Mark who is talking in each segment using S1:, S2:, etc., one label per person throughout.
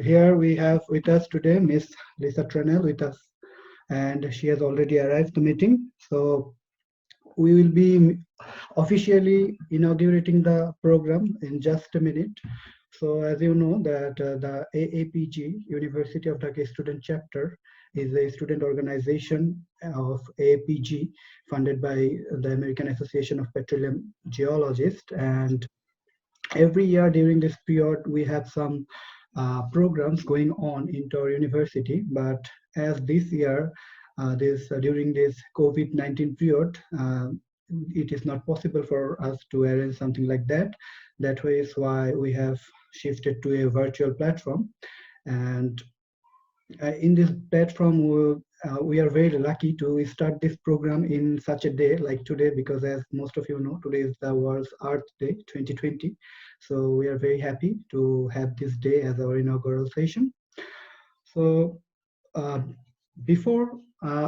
S1: here we have with us today Miss Lisa Tranel with us, and she has already arrived the meeting. So we will be officially inaugurating the program in just a minute. So as you know that the AAPG, University of Dhaka Student Chapter, is a student organization of AAPG funded by the American Association of Petroleum Geologists. And every year during this period, we have some programs going on into our university. But as this year, during this COVID-19 period, it is not possible for us to arrange something like that. That is why we have shifted to a virtual platform. And in this platform, we are very lucky to start this program in such a day like today, because as most of you know, today is the World's Earth Day 2020. So we are very happy to have this day as our inaugural session. So before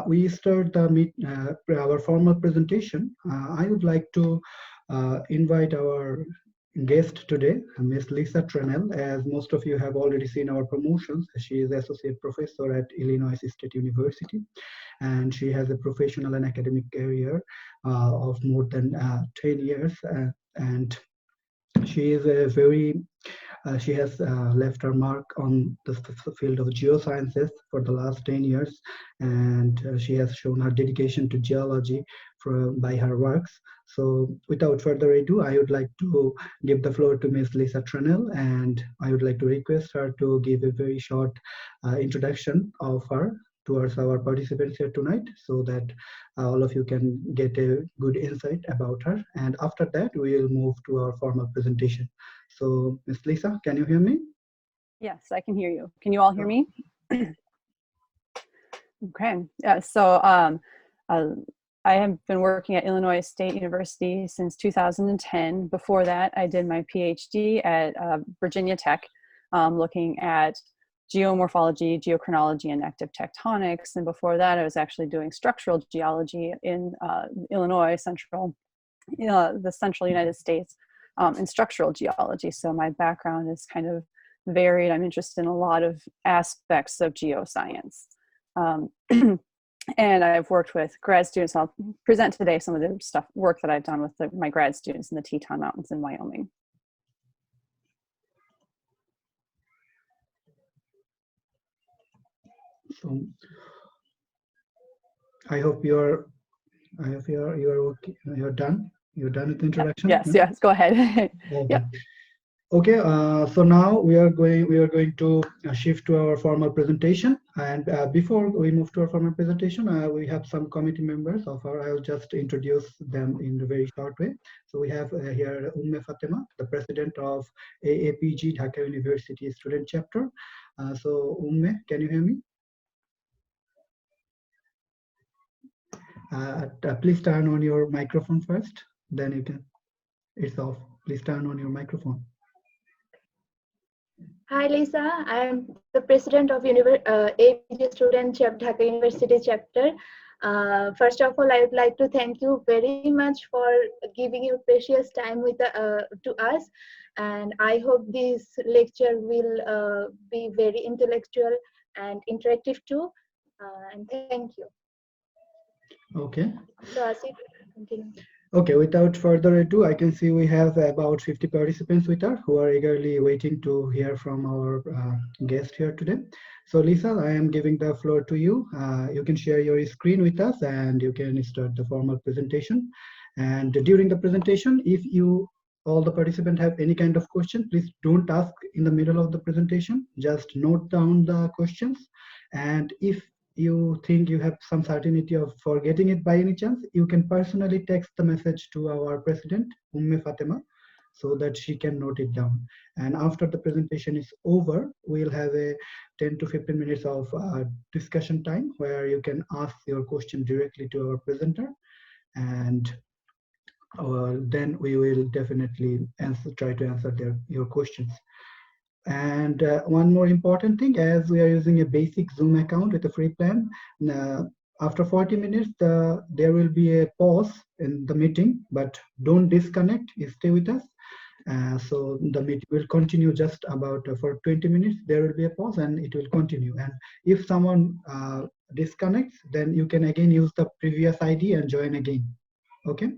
S1: we start our formal presentation, I would like to invite our guest today, Ms. Lisa Tranel. As most of you have already seen our promotions, she is Associate Professor at Illinois State University, and she has a professional and academic career of more than 10 years. And she is a very she has left her mark on the field of geosciences for the last 10 years, and she has shown her dedication to geology by her works. So without further ado, I would like to give the floor to Ms. Lisa Tranel, and I would like to request her to give a very short introduction of her towards our participants here tonight, so that all of you can get a good insight about her. And after that, we will move to our formal presentation. So, Ms. Lisa, can you hear me?
S2: Yes, I can hear you. Can you all hear me? Okay. Yeah. So I have been working at Illinois State University since 2010. Before that, I did my PhD at Virginia Tech, looking at geomorphology, geochronology, and active tectonics. And before that, I was actually doing structural geology in Illinois, the central United States, in structural geology. So my background is kind of varied. I'm interested in a lot of aspects of geoscience. And I've worked with grad students. I'll present today some of the work that I've done with my grad students in the Teton Mountains in Wyoming.
S1: So I hope you're okay. You're done. You're done with the introduction.
S2: Yes. Go ahead.
S1: Yeah. Okay. So now we are going to shift to our formal presentation. And before we move to our formal presentation, we have some committee members of our. I'll just introduce them in a very short way. So we have here Fatima, the president of AAPG Dhaka University Student Chapter. So can you hear me? Please turn on your microphone first, then you can. It's off. Please turn on your microphone.
S3: Hi Lisa, I am the president of AAPG Student Chapter, Dhaka University Chapter. First of all, I would like to thank you very much for giving your precious time to us, and I hope this lecture will be very intellectual and interactive too. And thank you.
S1: Okay.
S3: So Asif, continue.
S1: Okay, without further ado, I can see we have about 50 participants with us who are eagerly waiting to hear from our guest here today. So Lisa, I am giving the floor to you. You can share your screen with us and you can start the formal presentation. And during the presentation, if all the participants have any kind of question, please don't ask in the middle of the presentation. Just note down the questions. And if you think you have some certainty of forgetting it by any chance, you can personally text the message to our president, Fatima, so that she can note it down. And after the presentation is over, we'll have a 10 to 15 minutes of discussion time where you can ask your question directly to our presenter. And then we will definitely try to answer your questions. And one more important thing, as we are using a basic Zoom account with a free plan, after 40 minutes, there will be a pause in the meeting, but don't disconnect, stay with us. So the meeting will continue just about for 20 minutes. There will be a pause and it will continue. And if someone disconnects, then you can again use the previous ID and join again. Okay.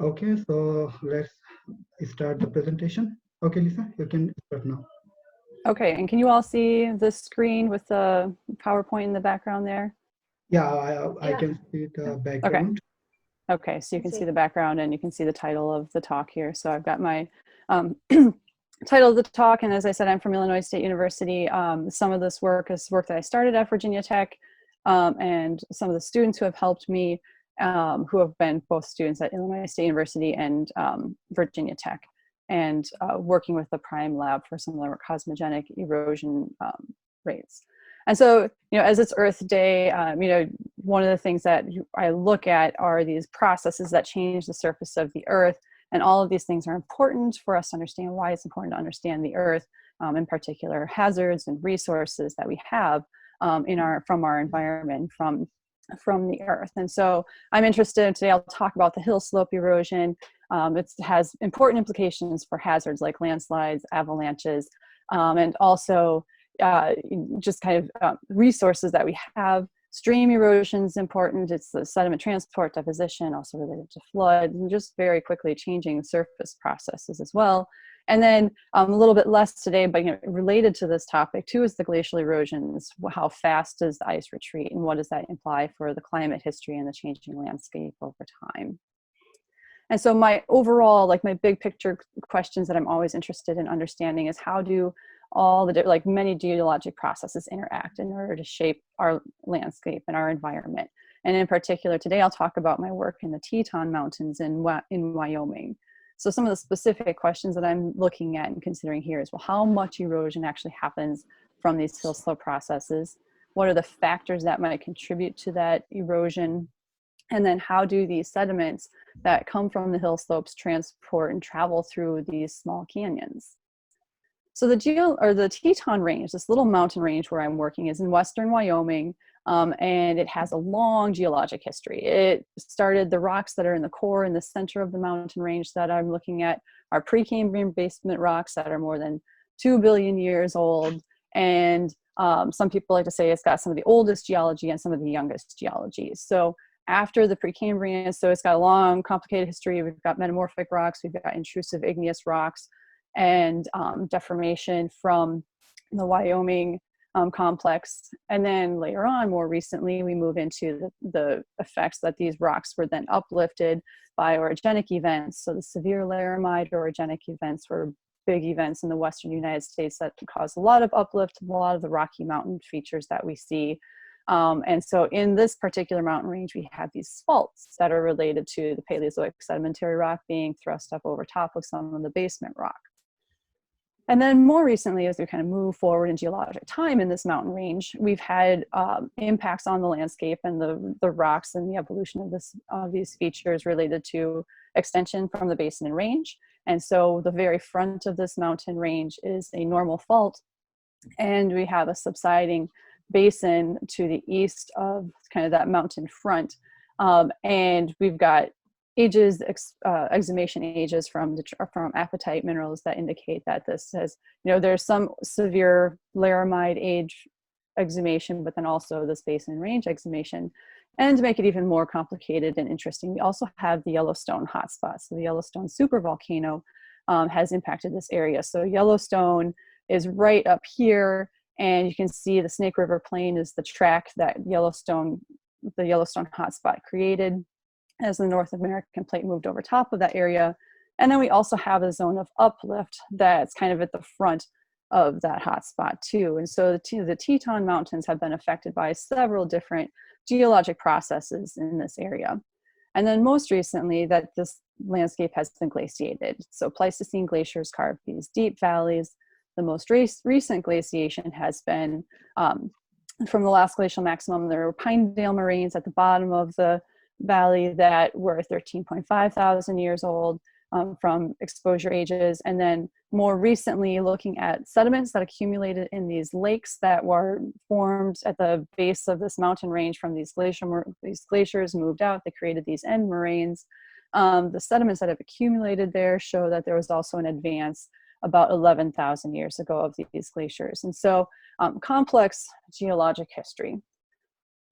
S1: Okay, so let's start the presentation. Okay, Lisa, you can start now.
S2: Okay, and can you all see the screen with the PowerPoint in the background there?
S1: Yeah, I
S3: Yeah.
S1: can see the background.
S2: Okay, so you can
S3: Let's
S2: see
S3: see.
S2: the background and you can see the title of the talk here. So I've got my title of the talk, and as I said, I'm from Illinois State University. Some of this work is work that I started at Virginia Tech, and some of the students who have helped me, who have been both students at Illinois State University and Virginia Tech, and working with the PRIME lab for some of the cosmogenic erosion rates. And so, as it's Earth Day, one of the things that I look at are these processes that change the surface of the Earth. And all of these things are important for us to understand why it's important to understand the Earth, in particular hazards and resources that we have from our environment, from the Earth. And so I'm interested today, I'll talk about the Hillslope erosion. It has important implications for hazards like landslides, avalanches, and also just kind of resources that we have. Stream erosion is important. It's the sediment transport, deposition, also related to flood, and just very quickly changing surface processes as well. And then a little bit less today, but related to this topic too, is the glacial erosions. How fast does the ice retreat, and what does that imply for the climate history and the changing landscape over time? And so my overall, my big picture questions that I'm always interested in understanding is how do all the many geologic processes interact in order to shape our landscape and our environment. And in particular, today I'll talk about my work in the Teton Mountains in Wyoming. So some of the specific questions that I'm looking at and considering here is, well, how much erosion actually happens from these hillslope processes? What are the factors that might contribute to that erosion? And then how do these sediments that come from the hillslopes transport and travel through these small canyons? So the Teton Range, this little mountain range where I'm working, is in western Wyoming, and it has a long geologic history. It started, the rocks that are in the core in the center of the mountain range that I'm looking at are Precambrian basement rocks that are more than 2 billion years old. And some people like to say it's got some of the oldest geology and some of the youngest geology. So after the Precambrian, so it's got a long, complicated history. We've got metamorphic rocks, we've got intrusive igneous rocks, and deformation from the Wyoming complex. And then later on, more recently, we move into the effects that these rocks were then uplifted by orogenic events. So the severe laramide orogenic events were big events in the western United States that caused a lot of uplift, a lot of the Rocky Mountain features that we see. And so in this particular mountain range, we have these faults that are related to the Paleozoic sedimentary rock being thrust up over top of some of the basement rock. And then more recently, as we kind of move forward in geologic time in this mountain range, we've had impacts on the landscape and the rocks and the evolution of these features related to extension from the basin and range. And so the very front of this mountain range is a normal fault, and we have a subsiding basin to the east of kind of that mountain front. And we've got ages, exhumation ages from apatite minerals that indicate that this has, there's some severe laramide age exhumation, but then also this basin range exhumation. And to make it even more complicated and interesting, we also have the Yellowstone hotspot. So the Yellowstone supervolcano has impacted this area. So Yellowstone is right up here, and you can see the Snake River Plain is the track that the Yellowstone hotspot created as the North American plate moved over top of that area. And then we also have a zone of uplift that's kind of at the front of that hotspot too. And so the Teton Mountains have been affected by several different geologic processes in this area. And then most recently, that this landscape has been glaciated. So Pleistocene glaciers carved these deep valleys. The most recent glaciation has been from the last glacial maximum. There were Pinedale moraines at the bottom of the valley that were 13.5 thousand years old from exposure ages. And then more recently, looking at sediments that accumulated in these lakes that were formed at the base of this mountain range from these glaciers moved out. They created these end moraines. the sediments that have accumulated there show that there was also an advance about 11,000 years ago of these glaciers. And so complex geologic history.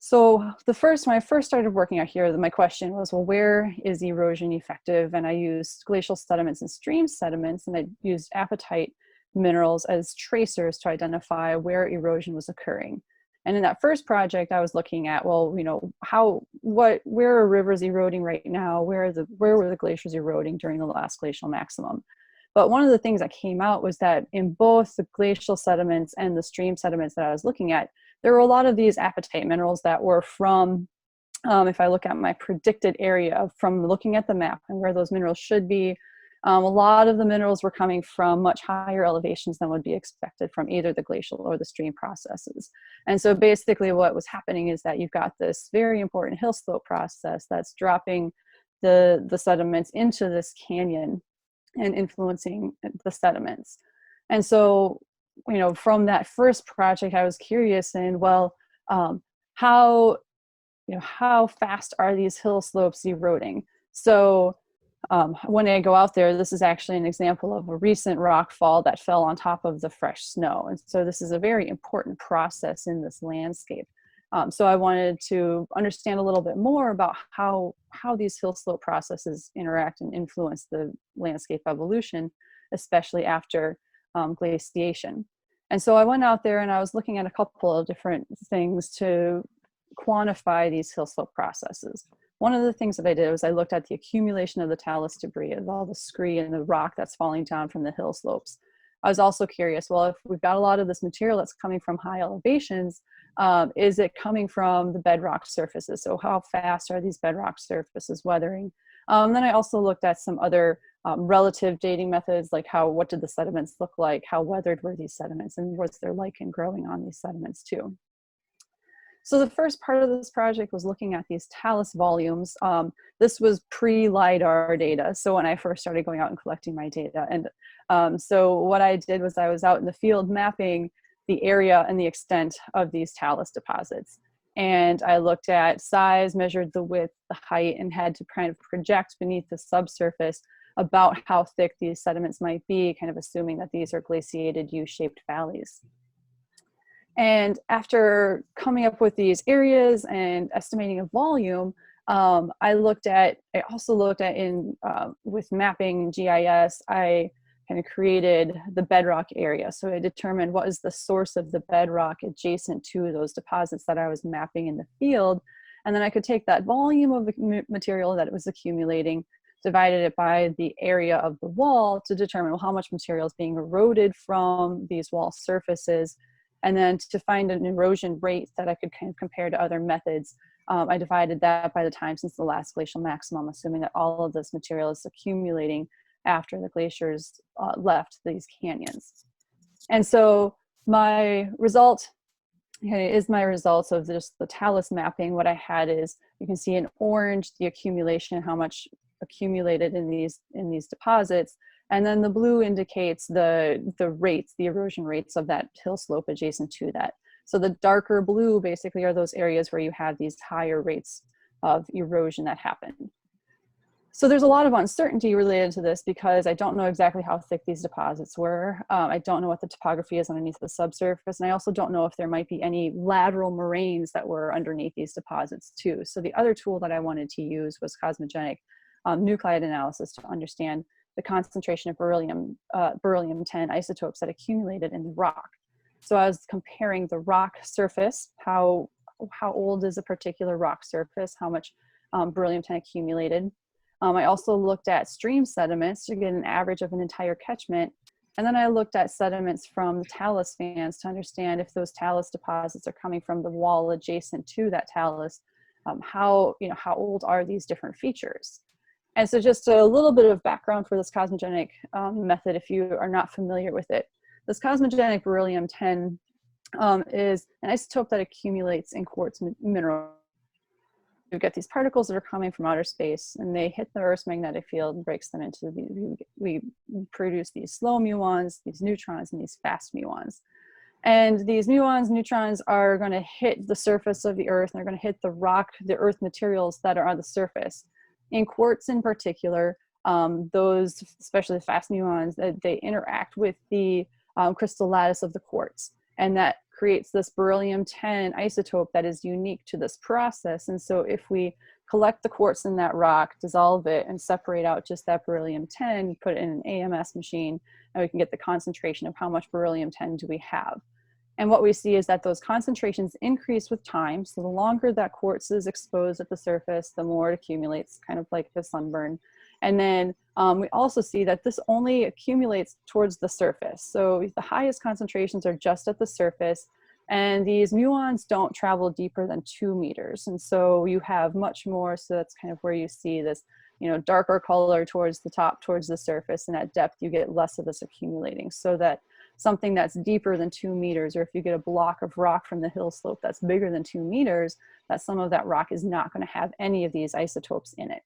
S2: So when I first started working out here, my question was, well, where is erosion effective? And I used glacial sediments and stream sediments, and I used apatite minerals as tracers to identify where erosion was occurring. And in that first project, I was looking at, well, you know, where are rivers eroding right now? Where were the glaciers eroding during the last glacial maximum? But one of the things that came out was that in both the glacial sediments and the stream sediments that I was looking at, there were a lot of these apatite minerals that were from, if I look at my predicted area from looking at the map and where those minerals should be, a lot of the minerals were coming from much higher elevations than would be expected from either the glacial or the stream processes. And so basically what was happening is that you've got this very important hillslope process that's dropping the sediments into this canyon and influencing the sediments. And so, you know, from that first project, I was curious in, well, how fast are these hill slopes eroding? So when I go out there, this is actually an example of a recent rock fall that fell on top of the fresh snow. And so this is a very important process in this landscape. So I wanted to understand a little bit more about how these hill slope processes interact and influence the landscape evolution, especially after glaciation. And so I went out there and I was looking at a couple of different things to quantify these hill slope processes. One of the things that I did was I looked at the accumulation of the talus debris, of all the scree and the rock that's falling down from the hill slopes. I was also curious, well, if we've got a lot of this material that's coming from high elevations, is it coming from the bedrock surfaces? So how fast are these bedrock surfaces weathering? Then I also looked at some other relative dating methods, like what did the sediments look like? How weathered were these sediments? And what's their lichen growing on these sediments too? So the first part of this project was looking at these talus volumes. This was pre-LiDAR data. So when I first started going out and collecting my data. And so what I did was I was out in the field mapping the area and the extent of these talus deposits. And I looked at size, measured the width, the height, and had to kind of project beneath the subsurface about how thick these sediments might be, kind of assuming that these are glaciated U-shaped valleys. And after coming up with these areas and estimating a volume, I also looked at with mapping GIS, I kind of created the bedrock area. So I determined what is the source of the bedrock adjacent to those deposits that I was mapping in the field. And then I could take that volume of material that it was accumulating, divided it by the area of the wall to determine, well, how much material is being eroded from these wall surfaces. And then to find an erosion rate that I could kind of compare to other methods, I divided that by the time since the last glacial maximum, assuming that all of this material is accumulating after the glaciers left these canyons. And so my result is my results of just the talus mapping. What I had is, you can see in orange the accumulation, how much accumulated in these deposits. And then the blue indicates the erosion rates of that hill slope adjacent to that. So the darker blue basically are those areas where you have these higher rates of erosion that happen. So there's a lot of uncertainty related to this because I don't know exactly how thick these deposits were. I don't know what the topography is underneath the subsurface. And I also don't know if there might be any lateral moraines that were underneath these deposits too. So the other tool that I wanted to use was cosmogenic nuclide analysis to understand the concentration of beryllium-10 isotopes that accumulated in the rock. So I was comparing the rock surface, how old is a particular rock surface, how much beryllium-10 accumulated. I also looked at stream sediments to get an average of an entire catchment. And then I looked at sediments from the talus fans to understand if those talus deposits are coming from the wall adjacent to that talus, how old are these different features. And so just a little bit of background for this cosmogenic method, if you are not familiar with it. This cosmogenic beryllium-10 is an isotope that accumulates in quartz mineral. You get these particles that are coming from outer space, and they hit the Earth's magnetic field and breaks them into we produce these slow muons, these neutrons, and these fast muons. And these muons, neutrons are going to hit the surface of the Earth, and they're going to hit the rock, the Earth materials that are on the surface. in quartz in particular, those, especially the fast muons, they interact with the crystal lattice of the quartz. And that creates this beryllium-10 isotope that is unique to this process. And so if we collect the quartz in that rock, dissolve it, and separate out just that beryllium-10, put it in an AMS machine, and we can get the concentration of how much beryllium-10 do we have. And what we see is that those concentrations increase with time. So the longer that quartz is exposed at the surface, the more it accumulates, kind of like the sunburn. And then we also see that this only accumulates towards the surface. So the highest concentrations are just at the surface, and these muons don't travel deeper than 2 meters. And so you have much more, so that's kind of where you see this, darker color towards the top, towards the surface, and at depth you get less of this accumulating. So that something that's deeper than 2 meters, or if you get a block of rock from the hill slope that's bigger than 2 meters, that some of that rock is not going to have any of these isotopes in it.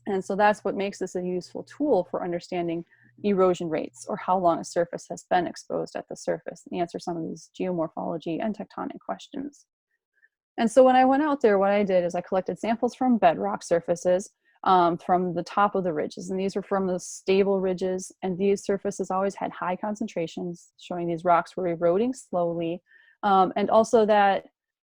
S2: And so that's what makes this a useful tool for understanding erosion rates, or how long a surface has been exposed at the surface, and answer some of these geomorphology and tectonic questions. And so when I went out there, what I did is I collected samples from bedrock surfaces from the top of the ridges. And these were from the stable ridges. And these surfaces always had high concentrations, showing these rocks were eroding slowly. And also that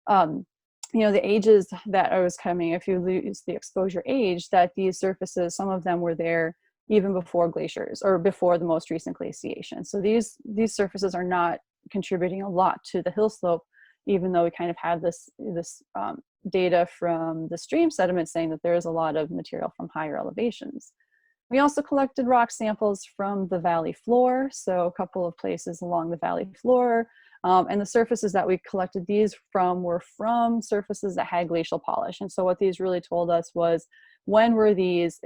S2: the ages that I was coming, if you lose the exposure age, that these surfaces, some of them were there even before glaciers, or before the most recent glaciation. So these surfaces are not contributing a lot to the hill slope, even though we kind of have this data from the stream sediment saying that there is a lot of material from higher elevations. We also collected rock samples from the valley floor, so a couple of places along the valley floor. And the surfaces that we collected these from were from surfaces that had glacial polish. And so what these really told us was, when were these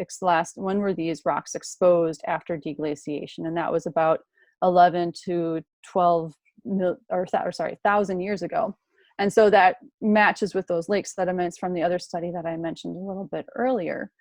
S2: rocks exposed after deglaciation? And that was about 11 to 12 1,000 years ago. And so that matches with those lake sediments from the other study that I mentioned a little bit earlier.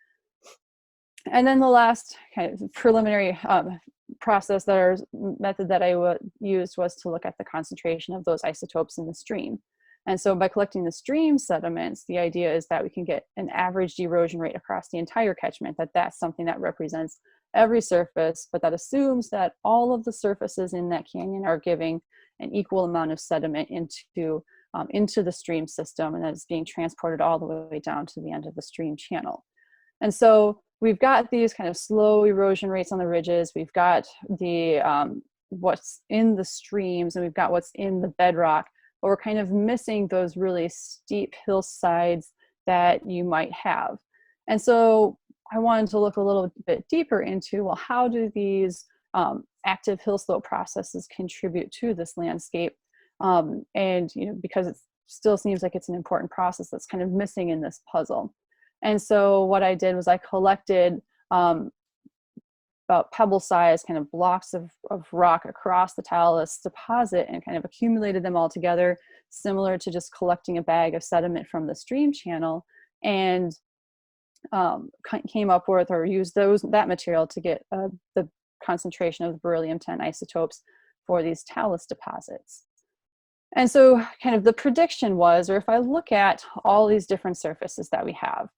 S2: And then the last kind of preliminary method that I used was to look at the concentration of those isotopes in the stream. And so by collecting the stream sediments, the idea is that we can get an average erosion rate across the entire catchment, that's something that represents every surface, but that assumes that all of the surfaces in that canyon are giving an equal amount of sediment into the stream system, and that is being transported all the way down to the end of the stream channel. And so we've got these kind of slow erosion rates on the ridges. We've got the what's in the streams, and we've got what's in the bedrock, but we're kind of missing those really steep hillsides that you might have. And so I wanted to look a little bit deeper into, well, how do these active hill slope processes contribute to this landscape? And because it still seems like it's an important process that's kind of missing in this puzzle. And so what I did was I collected about pebble-sized kind of blocks of rock across the talus deposit and kind of accumulated them all together, similar to just collecting a bag of sediment from the stream channel, and came up with, or used that material to get the concentration of the beryllium-10 isotopes for these talus deposits. And so kind of the prediction was, or if I look at all these different surfaces that we have,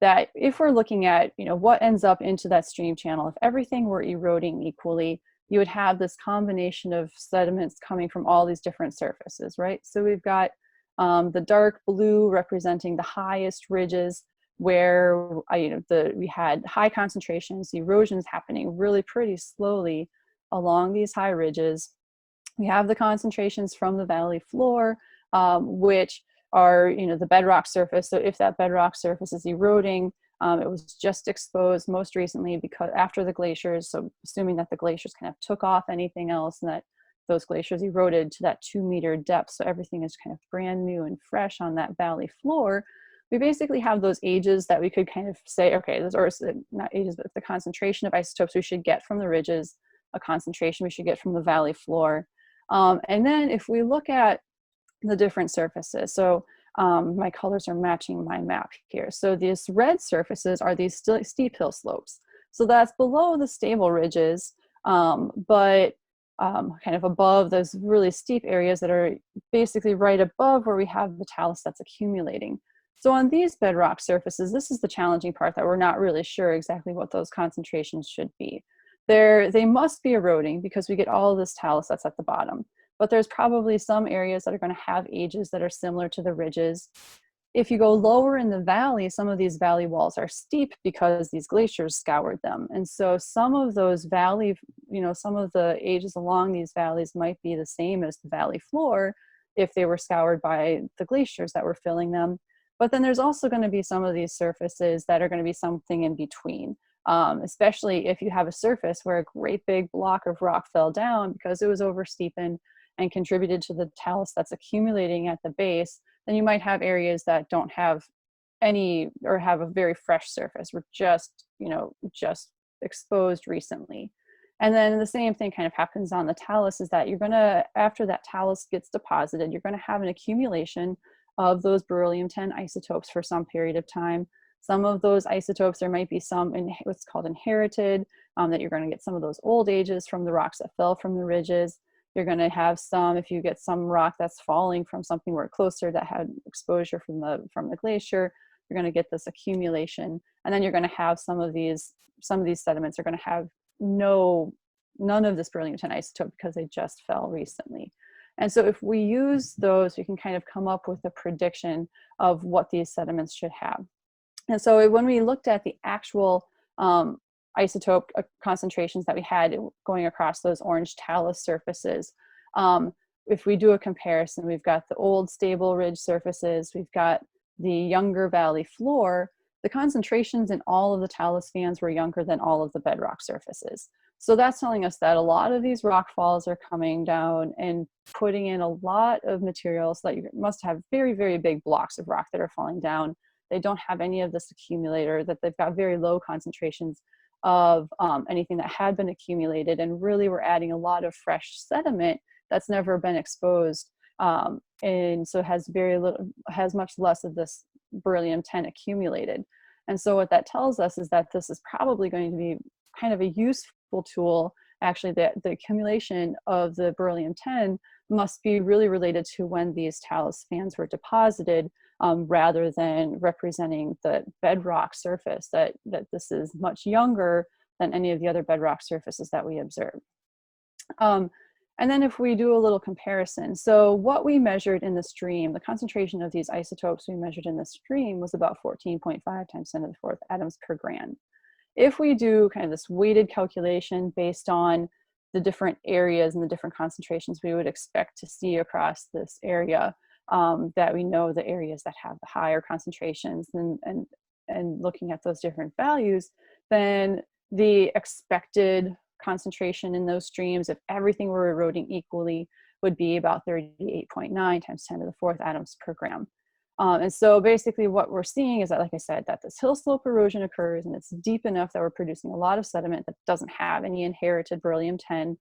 S2: that if we're looking at, what ends up into that stream channel, if everything were eroding equally, you would have this combination of sediments coming from all these different surfaces, right? So we've got the dark blue representing the highest ridges, where we had high concentrations, erosions happening really pretty slowly along these high ridges. We have the concentrations from the valley floor, which are the bedrock surface. So if that bedrock surface is eroding, it was just exposed most recently because after the glaciers, so assuming that the glaciers kind of took off anything else and that those glaciers eroded to that 2-meter depth, so everything is kind of brand new and fresh on that valley floor, we basically have those ages that we could kind of say, okay, or not ages, but the concentration of isotopes we should get from the ridges, a concentration we should get from the valley floor. And then if we look at the different surfaces, so my colors are matching my map here. So these red surfaces are these steep hill slopes. So that's below the stable ridges, but kind of above those really steep areas that are basically right above where we have the talus that's accumulating. So on these bedrock surfaces, this is the challenging part, that we're not really sure exactly what those concentrations should be. They must be eroding because we get all of this talus that's at the bottom, but there's probably some areas that are going to have ages that are similar to the ridges. If you go lower in the valley, some of these valley walls are steep because these glaciers scoured them. And so some of those valley, some of the ages along these valleys might be the same as the valley floor if they were scoured by the glaciers that were filling them. But then there's also going to be some of these surfaces that are going to be something in between, especially if you have a surface where a great big block of rock fell down because it was oversteepened and contributed to the talus that's accumulating at the base. Then you might have areas that don't have any, or have a very fresh surface. We're just exposed recently. And then the same thing kind of happens on the talus, is that you're gonna, after that talus gets deposited, you're gonna have an accumulation of those beryllium-10 isotopes for some period of time. Some of those isotopes, there might be some in what's called inherited, that you're gonna get some of those old ages from the rocks that fell from the ridges. You're going to have some, if you get some rock that's falling from something where closer that had exposure from the glacier, you're going to get this accumulation. And then you're going to have some of these sediments are going to have none of this beryllium-10 isotope because they just fell recently. And so if we use those, we can kind of come up with a prediction of what these sediments should have. And so when we looked at the actual isotope concentrations that we had going across those orange talus surfaces, if we do a comparison, we've got the old stable ridge surfaces, we've got the younger valley floor. The concentrations in all of the talus fans were younger than all of the bedrock surfaces. So that's telling us that a lot of these rock falls are coming down and putting in a lot of materials, so that you must have very, very big blocks of rock that are falling down. They don't have any of this accumulator, that they've got very low concentrations of anything that had been accumulated, and really we're adding a lot of fresh sediment that's never been exposed, and so has much less of this beryllium-10 accumulated. And so what that tells us is that this is probably going to be kind of a useful tool. Actually, the accumulation of the beryllium-10 must be really related to when these talus fans were deposited, rather than representing the bedrock surface, that this is much younger than any of the other bedrock surfaces that we observe. And then if we do a little comparison, so what we measured in the stream, the concentration of these isotopes we measured in the stream was about 14.5 times 10 to the 4th atoms per gram. If we do kind of this weighted calculation based on the different areas and the different concentrations we would expect to see across this area, that we know the areas that have the higher concentrations, and looking at those different values, then the expected concentration in those streams, if everything were eroding equally, would be about 38.9 times 10 to the 4th atoms per gram. And so basically what we're seeing is that, like I said, that this hill slope erosion occurs, and it's deep enough that we're producing a lot of sediment that doesn't have any inherited beryllium-10,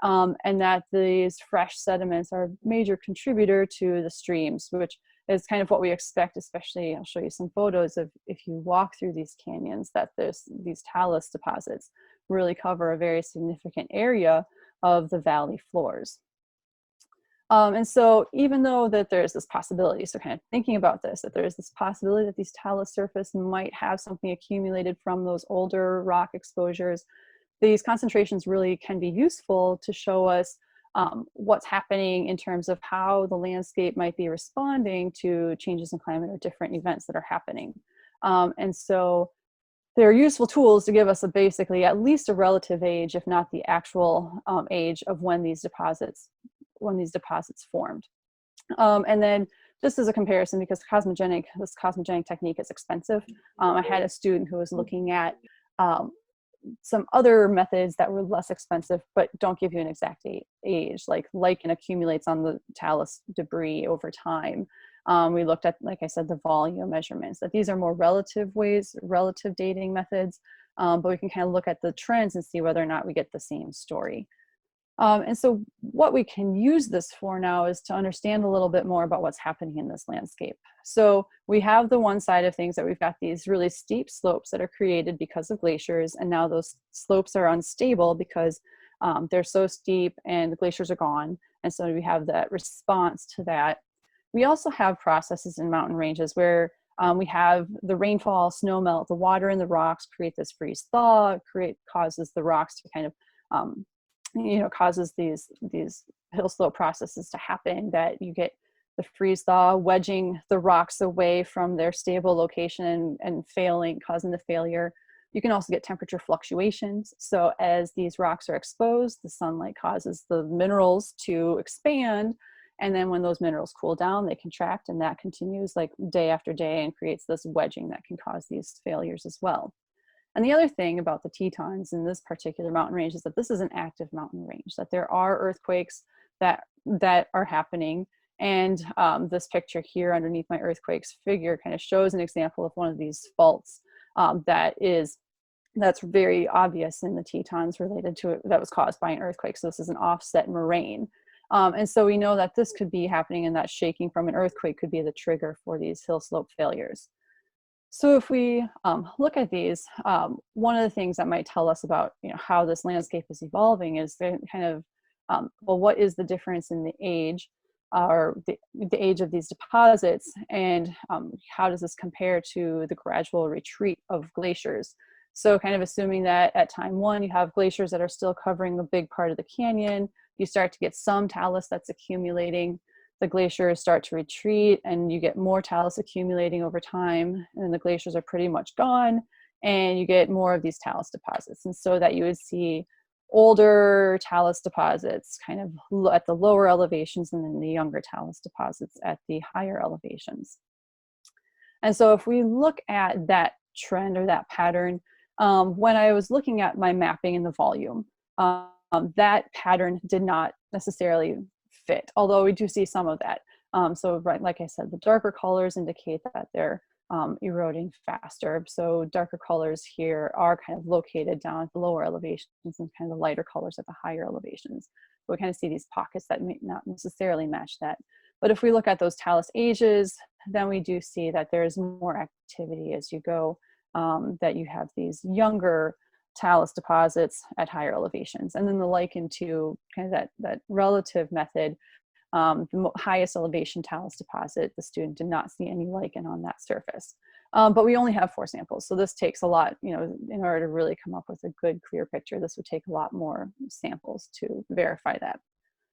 S2: and that these fresh sediments are a major contributor to the streams, which is kind of what we expect, especially, I'll show you some photos of if you walk through these canyons, that these talus deposits really cover a very significant area of the valley floors. And so even though that there's this possibility, so kind of thinking about this, that there's this possibility that these talus surface might have something accumulated from those older rock exposures, these concentrations really can be useful to show us what's happening in terms of how the landscape might be responding to changes in climate or different events that are happening. And so they're useful tools to give us basically at least a relative age, if not the actual age of when these deposits formed. And then just as a comparison, because this cosmogenic technique is expensive, I had a student who was looking at some other methods that were less expensive but don't give you an exact age, like lichen accumulates on the talus debris over time. We looked at, like I said, the volume measurements, that these are more relative dating methods, but we can kind of look at the trends and see whether or not we get the same story. And so what we can use this for now is to understand a little bit more about what's happening in this landscape. So we have the one side of things that we've got these really steep slopes that are created because of glaciers, and now those slopes are unstable because they're so steep and the glaciers are gone. And so we have that response to that. We also have processes in mountain ranges where We have the rainfall, snow melt, the water in the rocks create this freeze thaw, causes the rocks to kind of, causes these hill slope processes to happen, that you get the freeze thaw wedging the rocks away from their stable location and failing, causing the failure. You can also get temperature fluctuations. So as these rocks are exposed, the sunlight causes the minerals to expand. And then when those minerals cool down, they contract, and that continues like day after day and creates this wedging that can cause these failures as well. And the other thing about the Tetons in this particular mountain range is that this is an active mountain range, that there are earthquakes that are happening. And this picture here underneath my earthquakes figure kind of shows an example of one of these faults that's very obvious in the Tetons related to it, that was caused by an earthquake. So this is an offset moraine. And so we know that this could be happening, and that shaking from an earthquake could be the trigger for these hill slope failures. So if we look at these, one of the things that might tell us about how this landscape is evolving is the kind of, well, what is the difference in the age or the age of these deposits, and how does this compare to the gradual retreat of glaciers? So kind of assuming that at time one, you have glaciers that are still covering a big part of the canyon, you start to get some talus that's accumulating. The glaciers start to retreat, and you get more talus accumulating over time, and the glaciers are pretty much gone, and you get more of these talus deposits. And so that you would see older talus deposits kind of at the lower elevations, and then the younger talus deposits at the higher elevations. And so if we look at that trend or that pattern, when I was looking at my mapping in the volume, that pattern did not necessarily fit, although we do see some of that. So right, like I said, the darker colors indicate that they're eroding faster. So darker colors here are kind of located down at the lower elevations, and kind of the lighter colors at the higher elevations. But we kind of see these pockets that may not necessarily match that. But if we look at those talus ages, then we do see that there's more activity as you go, that you have these younger talus deposits at higher elevations. And then the lichen to kind of that relative method, the highest elevation talus deposit, the student did not see any lichen on that surface. But we only have 4 samples. So this takes a lot, in order to really come up with a good, clear picture, this would take a lot more samples to verify that.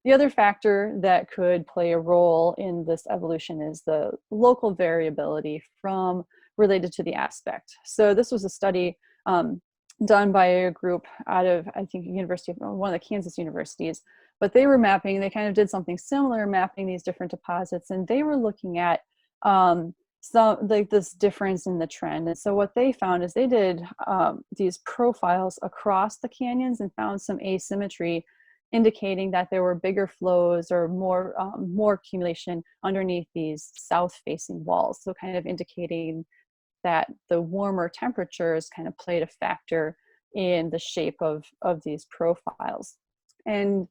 S2: The other factor that could play a role in this evolution is the local variability related to the aspect. So this was a study done by a group out of, I think, one of the Kansas universities, but they were mapping, they kind of did something similar, mapping these different deposits, and they were looking at this difference in the trend. And so what they found is they did these profiles across the canyons and found some asymmetry, indicating that there were bigger flows or more accumulation underneath these south-facing walls. So kind of indicating that the warmer temperatures kind of played a factor in the shape of these profiles. And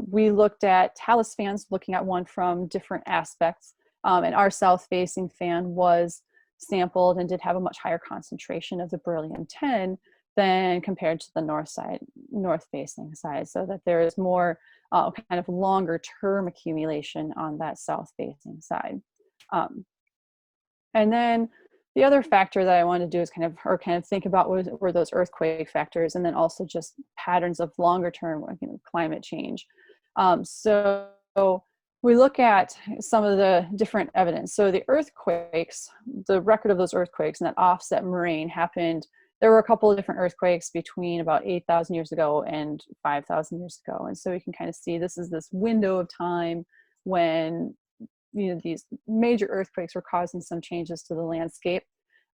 S2: we looked at talus fans, looking at one from different aspects. And our south-facing fan was sampled and did have a much higher concentration of the beryllium-10 than compared to the north-facing side, so that there is more kind of longer-term accumulation on that south-facing side. And then the other factor that I wanted to do is kind of think about were those earthquake factors, and then also just patterns of longer-term climate change. So we look at some of the different evidence. So the earthquakes, the record of those earthquakes and that offset moraine happened. There were a couple of different earthquakes between about 8,000 years ago and 5,000 years ago. And so you can kind of see this is this window of time when these major earthquakes were causing some changes to the landscape.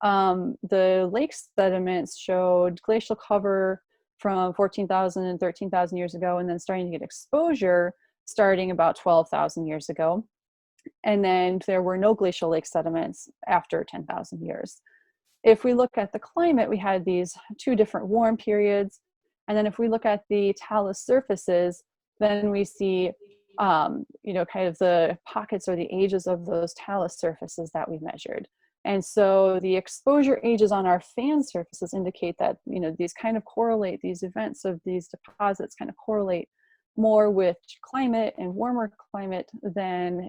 S2: The lake sediments showed glacial cover from 14,000 and 13,000 years ago, and then starting to get exposure starting about 12,000 years ago. And then there were no glacial lake sediments after 10,000 years. If we look at the climate, we had these 2 different warm periods. And then if we look at the talus surfaces, then we see, kind of the pockets or the ages of those talus surfaces that we measured. And so the exposure ages on our fan surfaces indicate that, these kind of correlate, these events of these deposits kind of correlate more with climate and warmer climate than,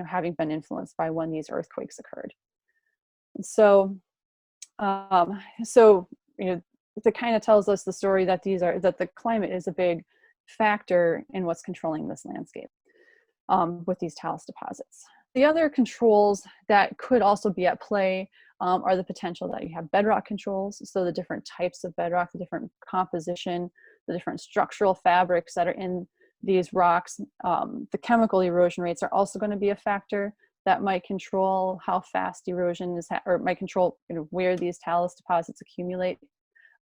S2: having been influenced by when these earthquakes occurred. So, so that kind of tells us the story that that the climate is a big factor in what's controlling this landscape with these talus deposits. The other controls that could also be at play are the potential that you have bedrock controls. So the different types of bedrock, the different composition, the different structural fabrics that are in these rocks. The chemical erosion rates are also going to be a factor that might control how fast erosion is, or might control where these talus deposits accumulate.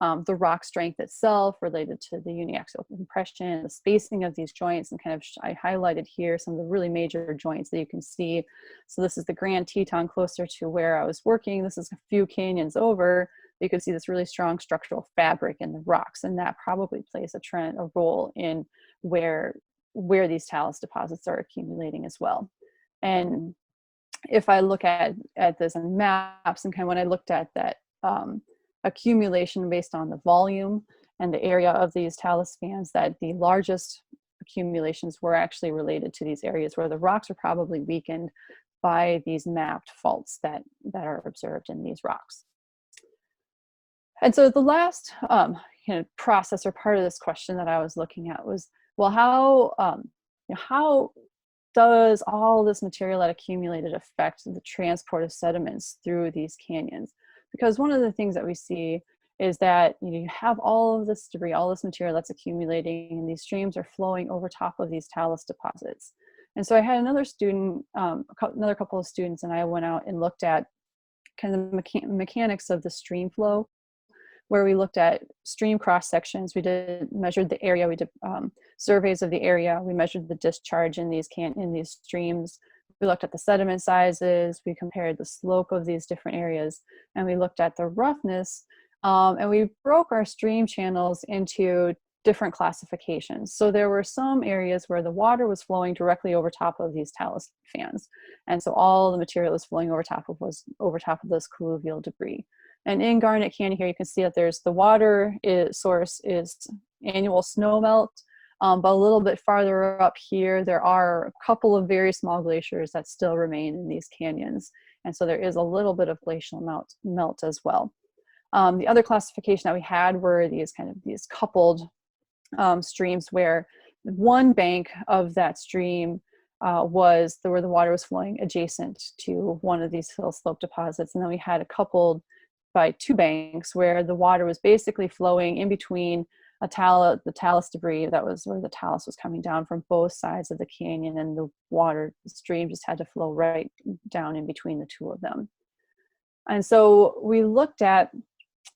S2: The rock strength itself related to the uniaxial compression, the spacing of these joints, and kind of I highlighted here some of the really major joints that you can see. So this is the Grand Teton closer to where I was working. This is a few canyons over. You can see this really strong structural fabric in the rocks, and that probably plays a role in where these talus deposits are accumulating as well. And if I look at this on maps, and kind of when I looked at that accumulation based on the volume and the area of these talus fans, that the largest accumulations were actually related to these areas where the rocks are probably weakened by these mapped faults that are observed in these rocks. And so the last process or part of this question that I was looking at was, well, how does all this material that accumulated affect the transport of sediments through these canyons? Because one of the things that we see is that you have all of this debris, all this material that's accumulating, and these streams are flowing over top of these talus deposits. And so I had another student, another couple of students, and I went out and looked at kind of the mechanics of the stream flow, where we looked at stream cross sections. We measured the area. We did surveys of the area. We measured the discharge in these streams. We looked at the sediment sizes. We compared the slope of these different areas, and we looked at the roughness. And we broke our stream channels into different classifications. So there were some areas where the water was flowing directly over top of these talus fans, and so all the material was flowing over top of this colluvial debris. And in Garnet Canyon here, you can see that there's the water source is annual snow melt, but a little bit farther up here, there are a couple of very small glaciers that still remain in these canyons. And so there is a little bit of glacial melt as well. The other classification that we had were these coupled streams, where one bank of that stream was where the water was flowing adjacent to one of these Hillslope deposits. And then we had a coupled by two banks where the water was basically flowing in between the talus debris. That was where the talus was coming down from both sides of the canyon, and the stream just had to flow right down in between the two of them. And so we looked at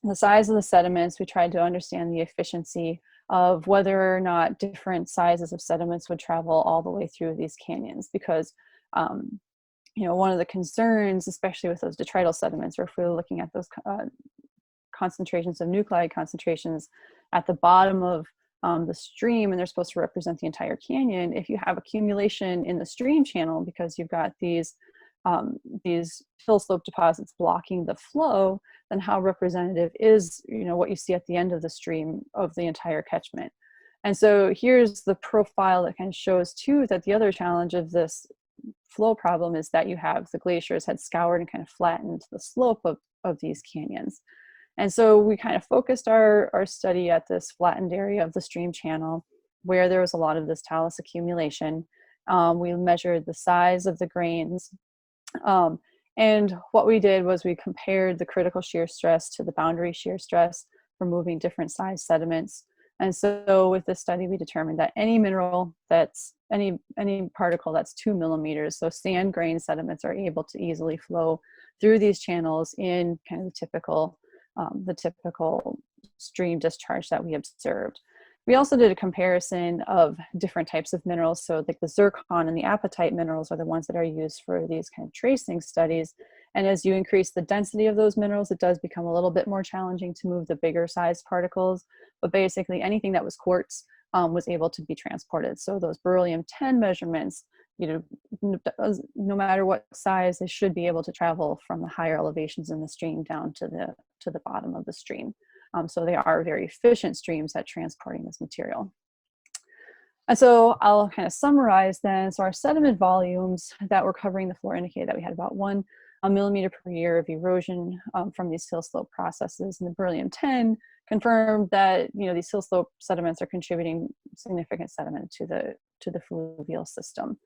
S2: the size of the sediments. We tried to understand the efficiency of whether or not different sizes of sediments would travel all the way through these canyons, because one of the concerns, especially with those detrital sediments, or if we were looking at those concentrations of nuclide concentrations at the bottom of the stream, and they're supposed to represent the entire canyon, if you have accumulation in the stream channel because you've got these Hillslope deposits blocking the flow, then how representative is what you see at the end of the stream of the entire catchment? And so here's the profile that kind of shows too that the other challenge of this flow problem is that you have the glaciers had scoured and kind of flattened the slope of these canyons. And so we kind of focused our study at this flattened area of the stream channel where there was a lot of this talus accumulation. We measured the size of the grains. And what we did was we compared the critical shear stress to the boundary shear stress for moving different size sediments. And so with this study, we determined that any mineral that's any particle that's 2 millimeters, so sand grain sediments, are able to easily flow through these channels in kind of the typical stream discharge that we observed. We also did a comparison of different types of minerals. So like the zircon and the apatite minerals are the ones that are used for these kind of tracing studies. And as you increase the density of those minerals, it does become a little bit more challenging to move the bigger size particles. But basically anything that was quartz was able to be transported. So those beryllium-10 measurements, no matter what size, they should be able to travel from the higher elevations in the stream down to the bottom of the stream. So they are very efficient streams at transporting this material. And so I'll kind of summarize then. So our sediment volumes that were covering the floor indicated that we had about 1 millimeter per year of erosion from these hillslope processes. And the beryllium-10 confirmed that these hillslope sediments are contributing significant sediment to the fluvial system.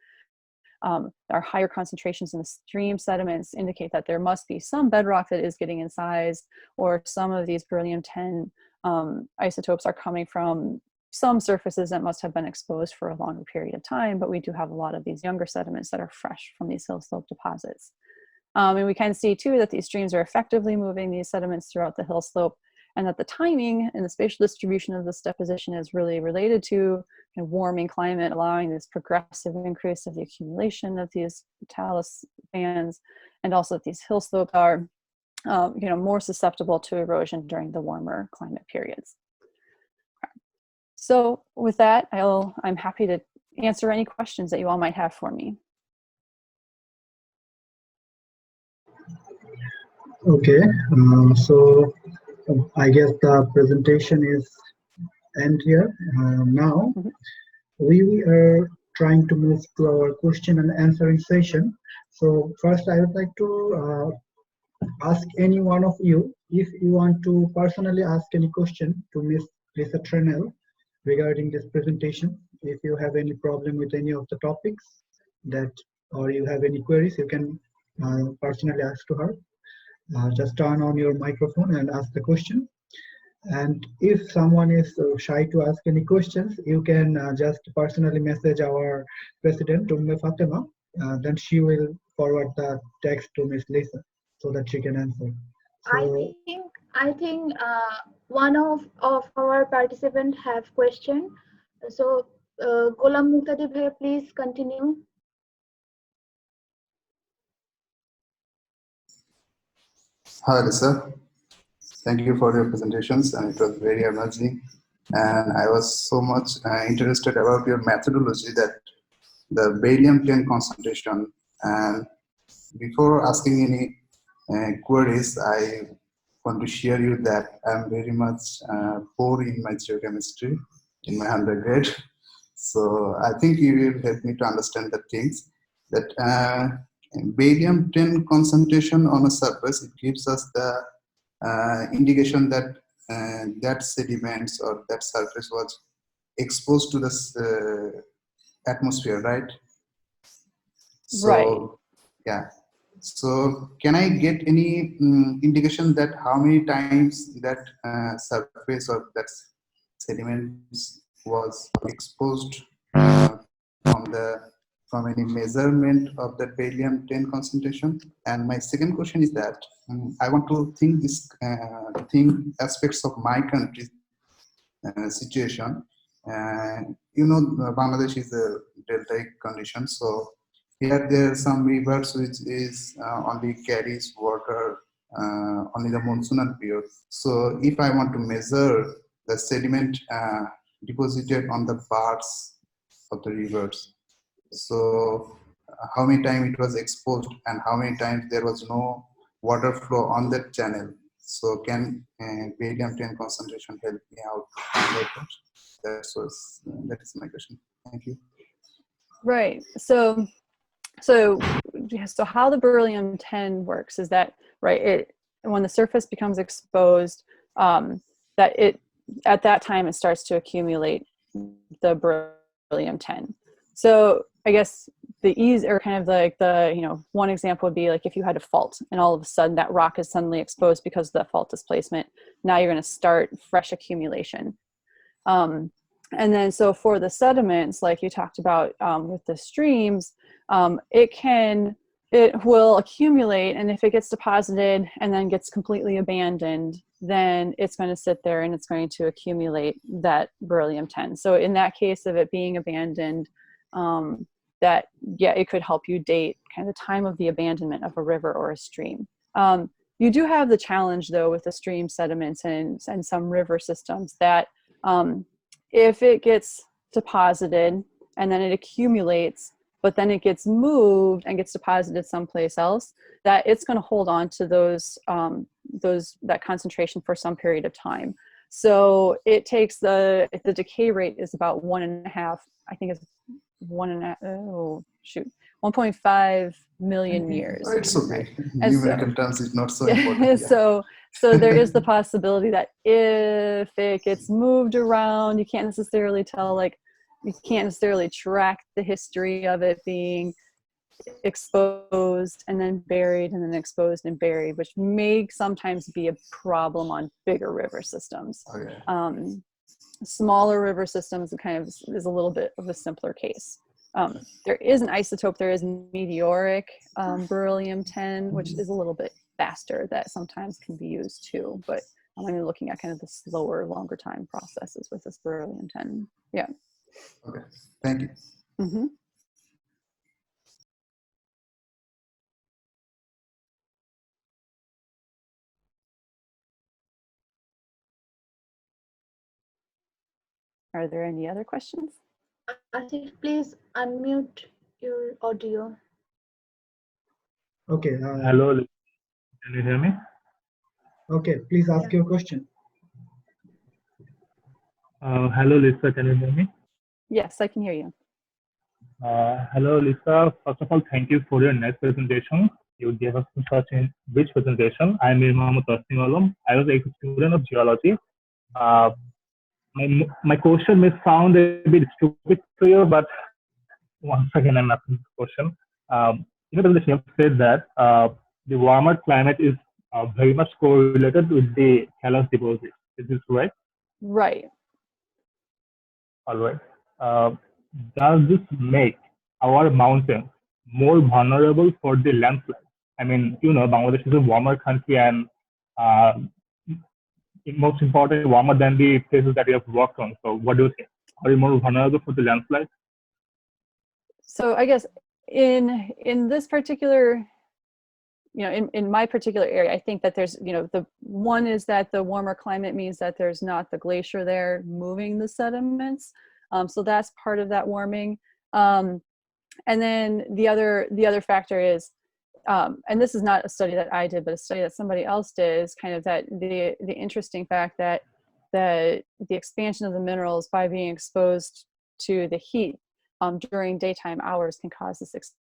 S2: Our higher concentrations in the stream sediments indicate that there must be some bedrock that is getting incised, or some of these beryllium-10 isotopes are coming from some surfaces that must have been exposed for a longer period of time, but we do have a lot of these younger sediments that are fresh from these hillslope deposits. And we can see too that these streams are effectively moving these sediments throughout the hillslope, and that the timing and the spatial distribution of this deposition is really related to warming climate, allowing this progressive increase of the accumulation of these talus bands, and also that these hillslopes are more susceptible to erosion during the warmer climate periods. So with that, I'm happy to answer any questions that you all might have for me.
S1: Okay, so I guess the presentation is end here. Now we are trying to move to our question and answering session. So first I would like to ask any one of you if you want to personally ask any question to Miss Lisa Tranel regarding this presentation. If you have any problem with any of the topics or you have any queries, you can personally ask to her. Just turn on your microphone and ask the question. And if someone is shy to ask any questions, you can just personally message our president, Umme Fatima. Then she will forward the text to Miss Lisa so that she can answer. So,
S3: I think one of our participants have question. So Golam Muqtadi bhai, please continue.
S4: Hi, Lisa. Thank you for your presentations, and it was very amazing. And I was so much interested about your methodology, that the beryllium-10 concentration. And before asking any queries, I want to share you that I'm very much poor in my geochemistry in my undergrad. So I think you will help me to understand the things that barium-10 concentration on a surface, it gives us the indication that that sediments or that surface was exposed to the atmosphere, right? So,
S2: right.
S4: yeah. So can I get any indication that how many times that surface or that sediments was exposed from any measurement of the beryllium-10 concentration? And my second question is that I want to think aspects of my country's situation. Bangladesh is a deltaic condition, so here there are some rivers which is only carries water only the monsoonal period. So if I want to measure the sediment deposited on the parts of the rivers, so how many times it was exposed and how many times there was no water flow on that channel. So can beryllium-10 concentration help me out on that? That is my question. Thank you.
S2: Right. So how the beryllium-10 works is that, right, when the surface becomes exposed, that at that time it starts to accumulate the beryllium-10. So I guess the ease, or kind of like one example would be like if you had a fault and all of a sudden that rock is suddenly exposed because of the fault displacement. Now you're going to start fresh accumulation. And then so for the sediments, like you talked about with the streams, it will accumulate, and if it gets deposited and then gets completely abandoned, then it's going to sit there and it's going to accumulate that beryllium-10. So in that case of it being abandoned, it could help you date kind of the time of the abandonment of a river or a stream. You do have the challenge though with the stream sediments and some river systems that if it gets deposited and then it accumulates, but then it gets moved and gets deposited someplace else, that it's going to hold on to that concentration for some period of time. So it takes the decay rate is about 1.5, I think it's 1.5 1.5 million years.
S4: Oh, it's okay.
S2: Right? And
S4: Numerical
S2: so,
S4: terms is not so
S2: yeah,
S4: important. Yeah.
S2: so there is the possibility that if it gets moved around, you can't necessarily tell, like, you can't necessarily track the history of it being exposed and then buried and then exposed and buried, which may sometimes be a problem on bigger river systems.
S4: Okay.
S2: Smaller river systems kind of is a little bit of a simpler case. There is an isotope, there is meteoric beryllium-10, which is a little bit faster, that sometimes can be used too, but I'm only looking at kind of the slower, longer time processes with this beryllium-10. Yeah.
S4: Okay, thank you.
S2: Mm-hmm. Are there any other questions?
S3: Asif, please unmute your audio.
S1: Okay.
S5: Hello, can you hear me?
S1: Okay, please ask your question.
S5: Hello, Lisa, can you hear me?
S2: Yes, I can hear you.
S5: Hello, Lisa. First of all, thank you for your nice presentation. You gave us such a rich presentation. I'm Mohammad Tasnim Alam. I was a student of geology. My question may sound a bit stupid to you, but once again, I'm asking the question. In the presentation, you said that the warmer climate is very much correlated with the callus deposit. Is this right?
S2: Right.
S5: All right. Does this make our mountains more vulnerable for the landslide? I mean, Bangladesh is a warmer country, and most importantly, warmer than the places that you have worked on. So what do you think? Are you more vulnerable for the landslide?
S2: So I guess in this particular, in my particular area, I think that there's, the one is that the warmer climate means that there's not the glacier there moving the sediments. So that's part of that warming. And then the other factor is, and this is not a study that I did, but a study that somebody else did, is kind of that the interesting fact that the expansion of the minerals by being exposed to the heat during daytime hours can cause this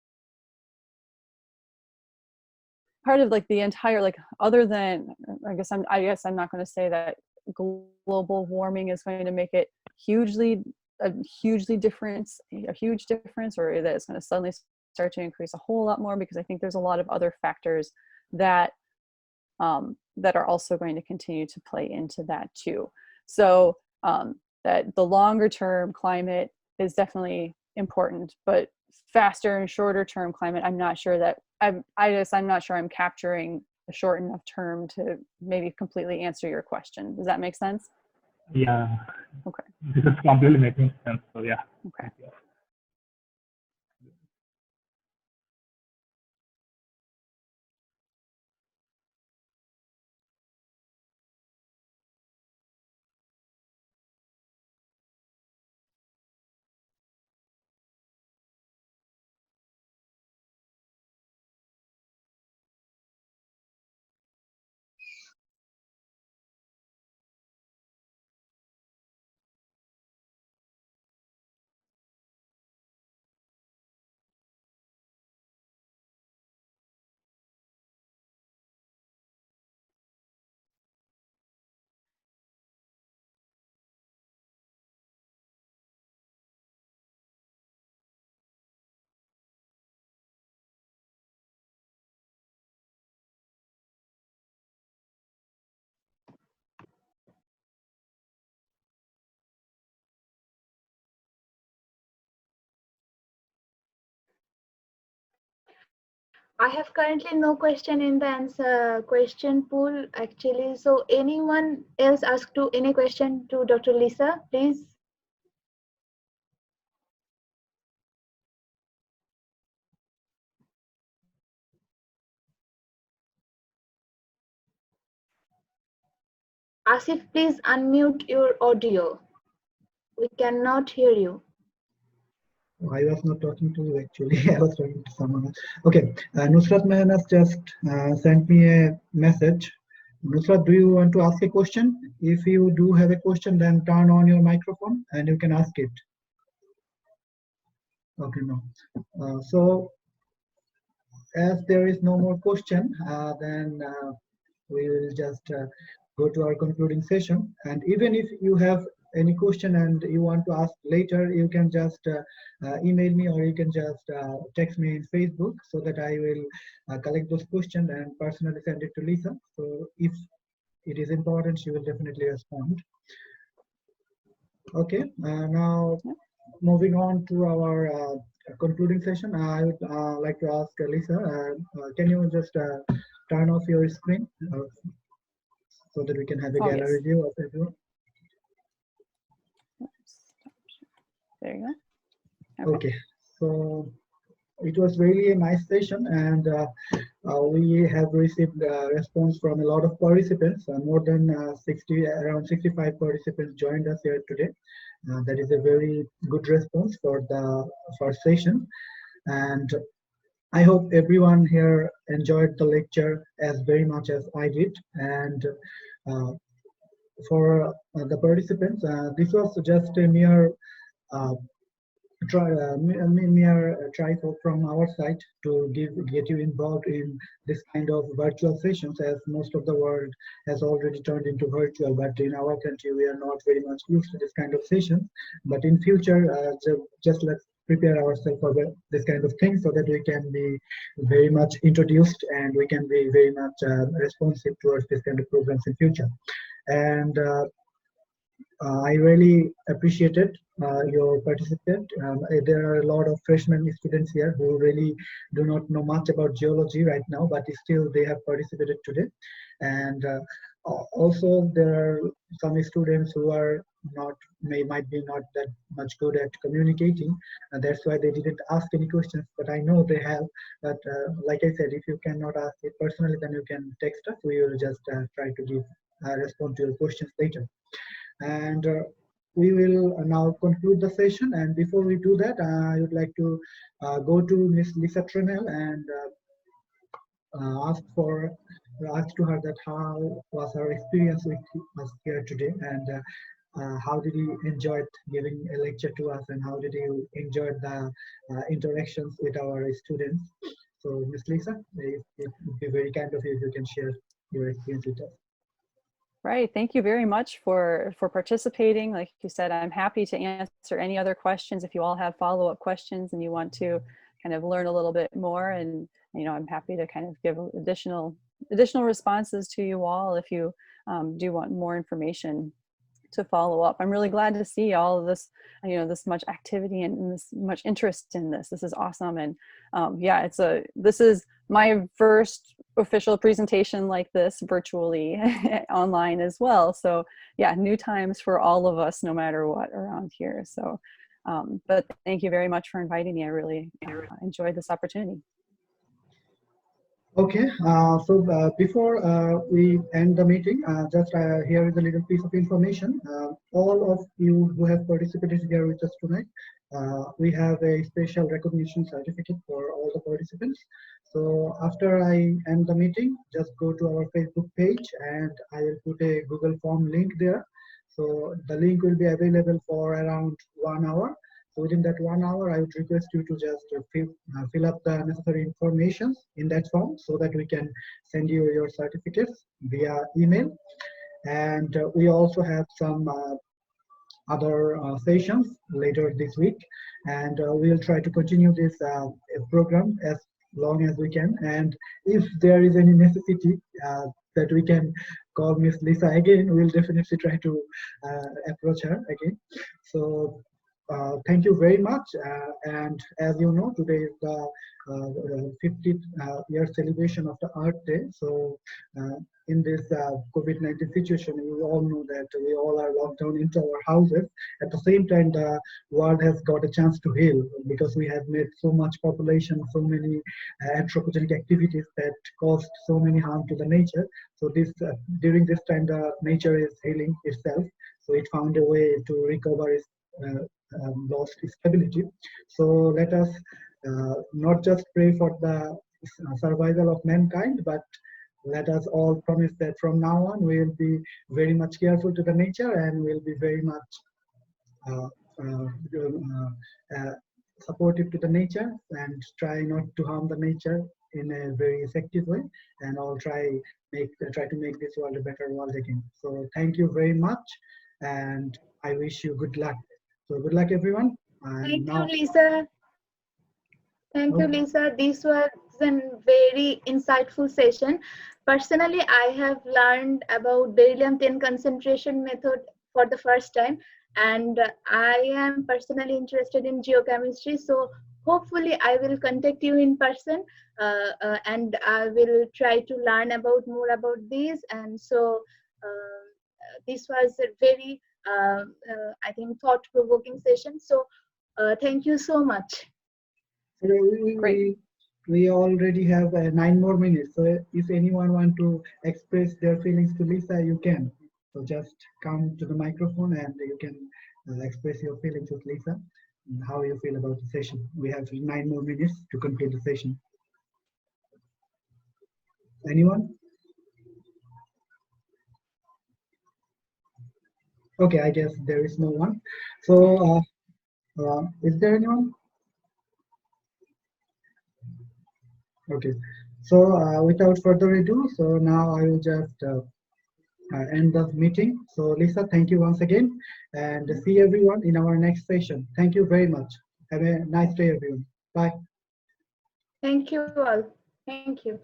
S2: part of like the entire, like, other than, I guess I'm not going to say that global warming is going to make it a huge difference, or that it's going to suddenly start to increase a whole lot more, because I think there's a lot of other factors that that are also going to continue to play into that too. So that the longer term climate is definitely important, but faster and shorter term climate, I'm not sure that I'm not sure I'm capturing a short enough term to maybe completely answer your question. Does that make sense?
S5: Yeah.
S2: Okay.
S5: This is completely making sense. So yeah.
S2: Okay.
S3: I have currently no question in the answer question pool actually. So anyone else ask to any question to Dr. Lisa, please? Asif, please unmute your audio. We cannot hear you.
S1: I was not talking to you actually. I was talking to someone else. Okay, Nusrat Mehan has just sent me a message. Nusrat, do you want to ask a question? If you do have a question, then turn on your microphone and you can ask it. Okay, no. So as there is no more question, then we will just go to our concluding session. And even if you have any question and you want to ask later, you can just email me, or you can just text me in Facebook, so that I will collect those questions and personally send it to Lisa. So if it is important, she will definitely respond. Okay, now moving on to our concluding session, I would like to ask Lisa, can you just turn off your screen so that we can have a
S2: Oh,
S1: gallery
S2: yes.
S1: view of everyone?
S2: There you go.
S1: Okay, so it was really a nice session, and we have received response from a lot of participants. More than around 65 participants joined us here today. That is a very good response for the first session, and I hope everyone here enjoyed the lecture as very much as I did. And for the participants, this was just a mere try from our side to get you involved in this kind of virtual sessions, as most of the world has already turned into virtual, but in our country we are not very much used to this kind of session. But in future, just let's prepare ourselves for this kind of thing, so that we can be very much introduced and we can be very much responsive towards this kind of programs in future. And I really appreciated your participant. There are a lot of freshman students here who really do not know much about geology right now, but still they have participated today. And also there are some students who are might be not that much good at communicating, and that's why they didn't ask any questions, but I know they have. But like I said, if you cannot ask it personally, then you can text us. We will just try to respond to your questions later. And we will now conclude the session. And before we do that, I would like to go to Miss Lisa Tranel and ask to her that how was her experience with us here today, and how did you enjoy giving a lecture to us, and how did you enjoy the interactions with our students. So Miss Lisa, it would be very kind of you if you can share your experience with us.
S2: Right. Thank you very much for participating. Like you said, I'm happy to answer any other questions if you all have follow-up questions and you want to kind of learn a little bit more. And I'm happy to kind of give additional responses to you all if you do want more information to follow up. I'm really glad to see all of this, this much activity and this much interest in this. This is awesome. And yeah, this is my first official presentation like this virtually online as well. So yeah, new times for all of us, no matter what, around here. So, but thank you very much for inviting me. I really enjoyed this opportunity.
S1: Okay, so before we end the meeting, just here is a little piece of information. All of you who have participated here with us tonight, we have a special recognition certificate for all the participants. So after I end the meeting, just go to our Facebook page and I will put a Google form link there. So the link will be available for around 1 hour. So within that 1 hour, I would request you to just fill up the necessary information in that form, so that we can send you your certificates via email. And we also have some other sessions later this week, and we'll try to continue this program as long as we can. And if there is any necessity that we can call Miss Lisa again, we'll definitely try to approach her again. So thank you very much. And as you know, today is the 50th year celebration of the Earth Day. So in this COVID-19 situation, you all know that we all are locked down into our houses. At the same time, the world has got a chance to heal, because we have made so much population, so many anthropogenic activities that caused so many harm to the nature. So during this time, the nature is healing itself. So it found a way to recover its lost stability. So let us not just pray for the survival of mankind, but let us all promise that from now on we will be very much careful to the nature, and we'll be very much supportive to the nature, and try not to harm the nature in a very effective way, and I'll try to make this world a better world again. So thank you very much, and I wish you good luck. So good luck, everyone. And
S3: Thank
S1: now,
S3: you, Lisa. Thank you,
S1: okay.
S3: Lisa. This was a very insightful session. Personally, I have learned about beryllium-10 concentration method for the first time, and I am personally interested in geochemistry. So hopefully, I will contact you in person, and I will try to learn about more about these. And so this was a very, I think, thought-provoking session. So thank you so much.
S1: So
S2: Great.
S1: we already have 9 more minutes. So if anyone want to express their feelings to Lisa, you can. So just come to the microphone and you can express your feelings with Lisa and how you feel about the session. We have 9 more minutes to complete the session. Anyone? Okay, I guess there is no one. So is there anyone? Okay. So without further ado, so now I will just end the meeting. So Lisa, thank you once again, and see everyone in our next session. Thank you very much. Have a nice day, everyone. Bye.
S3: Thank you all. Thank you.